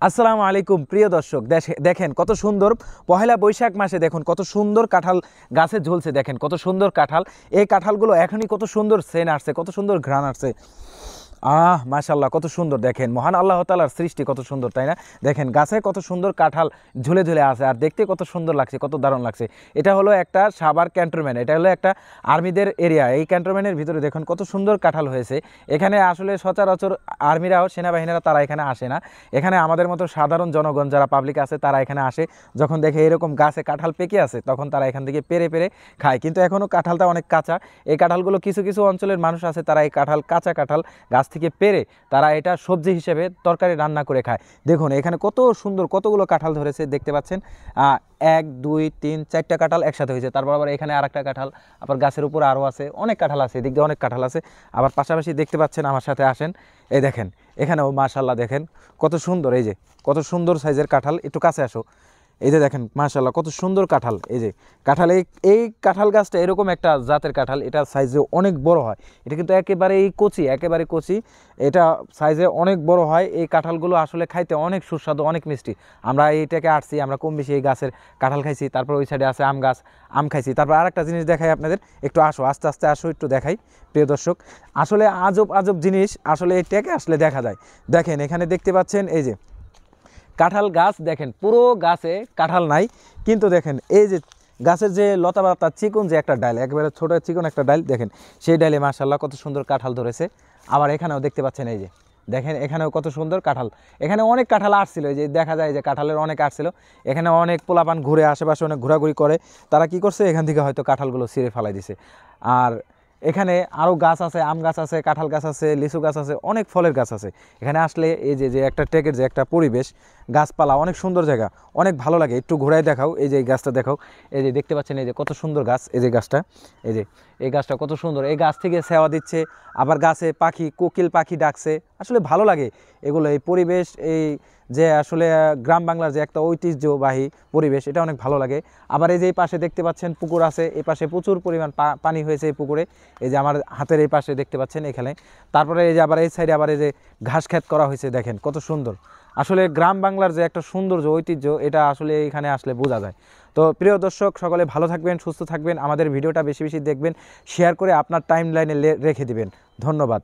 আসসালামু আলাইকুম প্রিয় দর্শক, দেখেন কত সুন্দর পহেলা বৈশাখ মাসে দেখুন কত সুন্দর কাঁঠাল গাছে ঝুলছে। দেখেন কত সুন্দর কাঁঠাল। এই কাঁঠালগুলো এখনই কত সুন্দর সেন আসছে, কত সুন্দর ঘ্রাণ আসছে। মাশাআল্লাহ, কত সুন্দর। দেখেন মহান আল্লাহ তাআলার সৃষ্টি কত সুন্দর, তাই না? দেখেন গাছে কত সুন্দর কাঁঠাল ঝুলে ঝুলে আছে, আর দেখতে কত সুন্দর লাগছে, কত দারুণ লাগছে। এটা হলো একটা সাভার ক্যান্টনমেন্ট, এটা হলো একটা আর্মিদের এরিয়া। এই ক্যান্টনমেন্টের ভিতরে দেখুন কত সুন্দর কাঁঠাল হয়েছে। এখানে আসলে সচরাচর আর্মিরাও, সেনাবাহিনীরা তারা এখানে আসে না। এখানে আমাদের মতো সাধারণ জনগণ যারা পাবলিক আছে তারা এখানে আসে, যখন দেখে এরকম গাছে কাঁঠাল পেকে আছে তখন তারা এখান থেকে পেরে পেরে খায়। কিন্তু এখনও কাঁঠালটা অনেক কাঁচা। এই কাঁঠালগুলো কিছু কিছু অঞ্চলের মানুষ আছে, তারা এই কাঁঠাল, কাঁচা কাঁঠাল গাছ থেকে পেরে তারা এটা সবজি হিসেবে তরকারি রান্না করে খায়। দেখুন এখানে কত সুন্দর কতগুলো কাঁঠাল ধরেছে, দেখতে পাচ্ছেন। 1 2 3 4টা কাঁঠাল একসাথে হয়েছে। তারপর আবার এখানে আর একটা কাঁঠাল, আবার গাছের উপর আরও আছে, অনেক কাঁঠাল আছে, এদিক দিয়ে অনেক কাঁঠাল আছে। আবার পাশাপাশি দেখতে পাচ্ছেন, আমার সাথে আসেন, এই দেখেন এখানেও মাশাআল্লাহ দেখেন কত সুন্দর। এই যে কত সুন্দর সাইজের কাঁঠাল, একটু কাছে আসো। এই যে দেখেন মাশাআল্লাহ কত সুন্দর কাঁঠাল। এই যে কাঁঠাল, এই কাঁঠাল গাছটা এরকম একটা জাতের কাঁঠাল, এটা সাইজে অনেক বড় হয়। এটা কিন্তু একেবারেই কচি, একেবারে কচি, এটা সাইজে অনেক বড় হয়। এই কাঁঠালগুলো আসলে খাইতে অনেক সুস্বাদু, অনেক মিষ্টি। আমরা এইটাকে আসছি, আমরা কম বেশি এই গাছের কাঁঠাল খাইছি। তারপর ওই সাইডে আছে আম গাছ, আম খাইছি। তারপর আরেকটা জিনিস দেখাই আপনাদের, একটু আসো, আস্তে আস্তে আসো, একটু দেখাই প্রিয় দর্শক। আসলে আজব আজব জিনিস আসলে এই টেকে আসলে দেখা যায়। দেখেন এখানে দেখতে পাচ্ছেন, এই যে কাঁঠাল গাছ, দেখেন পুরো গাছে কাঁঠাল নাই, কিন্তু দেখেন এই যে গাছের যে লতা পাতা চিকন যে একটা ডাল, একেবারে ছোটো চিকন একটা ডাল, দেখেন সেই ডালে মাশাআল্লাহ কত সুন্দর কাঁঠাল ধরেছে। আবার এখানেও দেখতে পাচ্ছেন, এই যে দেখেন এখানেও কত সুন্দর কাঁঠাল। এখানে অনেক কাঁঠাল আসছিল, এই যে দেখা যায় যে কাঁঠালের অনেক আসছিল। এখানে অনেক পোলাপান ঘুরে, আশেপাশে অনেক ঘোরাঘুরি করে, তারা কি করছে এখান থেকে হয়তো কাঁঠালগুলো ছিঁড়ে ফেলাই দিছে। আর এখানে আরও গাছ আছে, আম গাছ আছে, কাঁঠাল গাছ আছে, লিচু গাছ আছে, অনেক ফলের গাছ আছে। এখানে আসলে এই যে একটা টেকের যে একটা পরিবেশ, গাছপালা, অনেক সুন্দর জায়গা, অনেক ভালো লাগে। একটু ঘোরায় দেখাও, এই যে এই গাছটা দেখাও, এই যে দেখতে পাচ্ছেন, এই যে কত সুন্দর গাছ, এই যে গাছটা, এই যে এই গাছটা কত সুন্দর। এই গাছ থেকে সেবা দিচ্ছে, আবার গাছে পাখি, কোকিল পাখি ডাকছে, আসলে ভালো লাগে এগুলো। এই পরিবেশ, এই যে আসলে গ্রাম বাংলার যে একটা ঐতিহ্যবাহী পরিবেশ, এটা অনেক ভালো লাগে। আবার এই যে এই পাশে দেখতে পাচ্ছেন পুকুর আছে, এই পাশে প্রচুর পরিমাণ পানি হয়েছে এই পুকুরে, এই যে আমার হাতের এই পাশে দেখতে পাচ্ছেন এখানে। তারপরে এই যে আবার এই সাইডে আবার এই যে ঘাস ক্ষেত করা হয়েছে, দেখেন কত সুন্দর। আসলে গ্রাম বাংলার যে একটা সৌন্দর্য, ঐতিহ্য, এটা আসলে এখানে আসলে বোঝা যায়। তো প্রিয় দর্শক, সকলে ভালো থাকবেন, সুস্থ থাকবেন, আমাদের ভিডিওটা বেশি বেশি দেখবেন, শেয়ার করে আপনার টাইম লাইনে রেখে দিবেন। ধন্যবাদ।